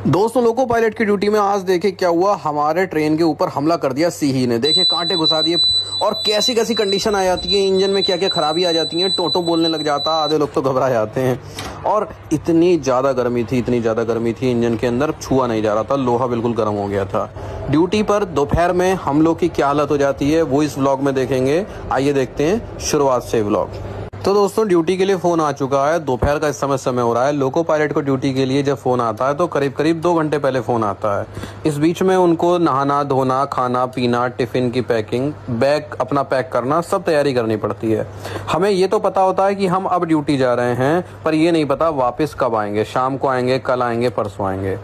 दोस्तों, loco pilot की duty में आज देखे क्या हुआ। हमारे ट्रेन के ऊपर हमला कर दिया सीही ने। देखे कांटे घुसा दिए और कैसी कैसी कंडीशन आ जाती है, इंजन में क्या क्या खराबी आ जाती है। टोटो बोलने लग जाता, आधे लोग तो घबरा जाते हैं। और इतनी ज़्यादा गर्मी थी इंजन के अंदर, छुआ नहीं जा रहा था, लोहा बिल्कुल गर्म हो गया था। ड्यूटी पर दोपहर में हम लोग की क्या हालत हो जाती है वो इस व्लॉग में देखेंगे। आइए देखते हैं शुरुआत से व्लॉग। तो दोस्तों, ड्यूटी के लिए फ़ोन आ चुका है। दोपहर का इस समय हो रहा है। लोको पायलट को ड्यूटी के लिए जब फ़ोन आता है तो करीब 2 घंटे पहले फ़ोन आता है। इस बीच में उनको नहाना धोना, खाना पीना, टिफ़िन की पैकिंग, बैग अपना पैक करना, सब तैयारी करनी पड़ती है। हमें ये तो पता होता है कि हम अब ड्यूटी जा रहे हैं, पर ये नहीं पता वापस कब आएंगे। शाम को आएंगे, कल आएंगे, परसों आएंगे।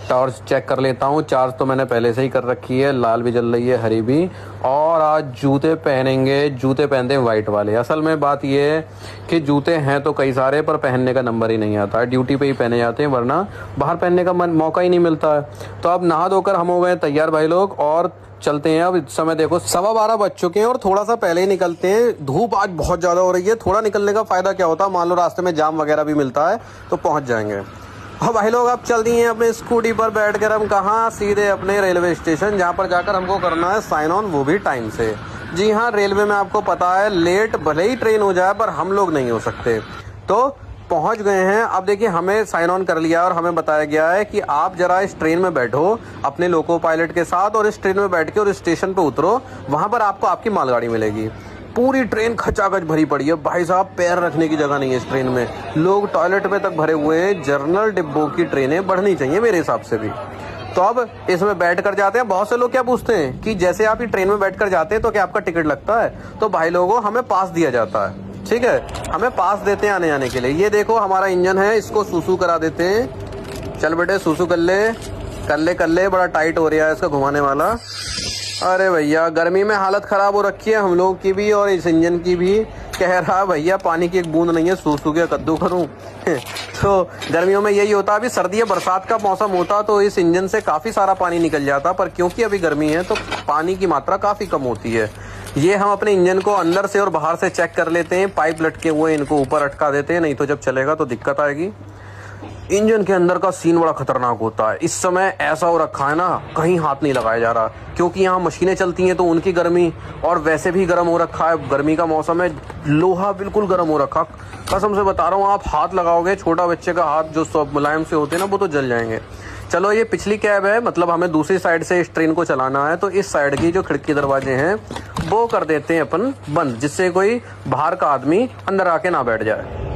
टॉर्च चेक कर लेता हूँ, चार्ज तो मैंने पहले से ही कर रखी है, लाल भी जल रही है, हरी भी। और आज जूते पहनेंगे, जूते पहनते हैं वाइट वाले। असल में बात ये है कि जूते हैं तो कई सारे, पर पहनने का नंबर ही नहीं आता है। ड्यूटी पे ही पहने जाते हैं, वरना बाहर पहनने का मौका ही नहीं मिलता है। तो अब नहा धोकर हम हो गए तैयार भाई लोग, और चलते हैं। अब इस समय देखो 12:15 बज चुके हैं और थोड़ा सा पहले ही निकलते हैं। धूप आज बहुत ज़्यादा हो रही है। थोड़ा निकलने का फ़ायदा क्या होता है, मान लो रास्ते में जाम वगैरह भी मिलता है तो पहुँच जाएंगे। हाँ भाई लोग, अब चल दिए अपने स्कूटी पर बैठकर हम कहाँ, सीधे अपने रेलवे स्टेशन, जहाँ पर जाकर हमको करना है साइन ऑन, वो भी टाइम से। जी हाँ, रेलवे में आपको पता है लेट भले ही ट्रेन हो जाए पर हम लोग नहीं हो सकते। तो पहुंच गए हैं। अब देखिए, हमें साइन ऑन कर लिया और हमें बताया गया है कि आप जरा इस ट्रेन में बैठो अपने लोको पायलट के साथ, और इस ट्रेन में बैठ के और स्टेशन पे उतरो, वहां पर आपको आपकी मालगाड़ी मिलेगी। पूरी ट्रेन खचाखच भरी पड़ी है भाई साहब, पैर रखने की जगह नहीं है इस ट्रेन में। लोग टॉयलेट में तक भरे हुए हैं। जर्नल डिब्बों की ट्रेनें बढ़नी चाहिए मेरे हिसाब से भी। तो अब इसमें बैठ कर जाते हैं। बहुत से लोग क्या पूछते हैं कि जैसे आप ये ट्रेन में बैठ कर जाते हैं तो क्या आपका टिकट लगता है? तो भाई लोगों, हमें पास दिया जाता है, ठीक है, हमें पास देते हैं आने जाने के लिए। ये देखो हमारा इंजन है, इसको सूसू करा देते हैं। चल बेटे सूसू कर ले, बड़ा टाइट हो रहा है इसका घुमाने वाला। अरे भैया, गर्मी में हालत खराब हो रखी है हम लोगों की भी और इस इंजन की भी। कह रहा भैया पानी की एक बूंद नहीं है, सूसू के कद्दू करूं। तो गर्मियों में यही होता है। अभी सर्दी बरसात का मौसम होता तो इस इंजन से काफी सारा पानी निकल जाता, पर क्योंकि अभी गर्मी है तो पानी की मात्रा काफी कम होती है। ये हम अपने इंजन को अंदर से और बाहर से चेक कर लेते हैं। पाइप लटके हुए इनको ऊपर अटका देते हैं, नहीं तो जब चलेगा तो दिक्कत आएगी। इंजन के अंदर का सीन बड़ा खतरनाक होता है। इस समय ऐसा हो रखा है ना, कहीं हाथ नहीं लगाया जा रहा, क्योंकि यहाँ मशीनें चलती हैं तो उनकी गर्मी, और वैसे भी गर्म हो रखा है, गर्मी का मौसम है, लोहा बिल्कुल गर्म हो रखा। कसम से बता रहा हूँ, आप हाथ लगाओगे, छोटा बच्चे का हाथ जो सब मुलायम से होते हैं ना, वो तो जल जाएंगे। चलो, ये पिछली कैब है, मतलब हमें दूसरी साइड से इस ट्रेन को चलाना है, तो इस साइड की जो खिड़की दरवाजे हैं वो कर देते हैं अपन बंद, जिससे कोई बाहर का आदमी अंदर आके ना बैठ जाए।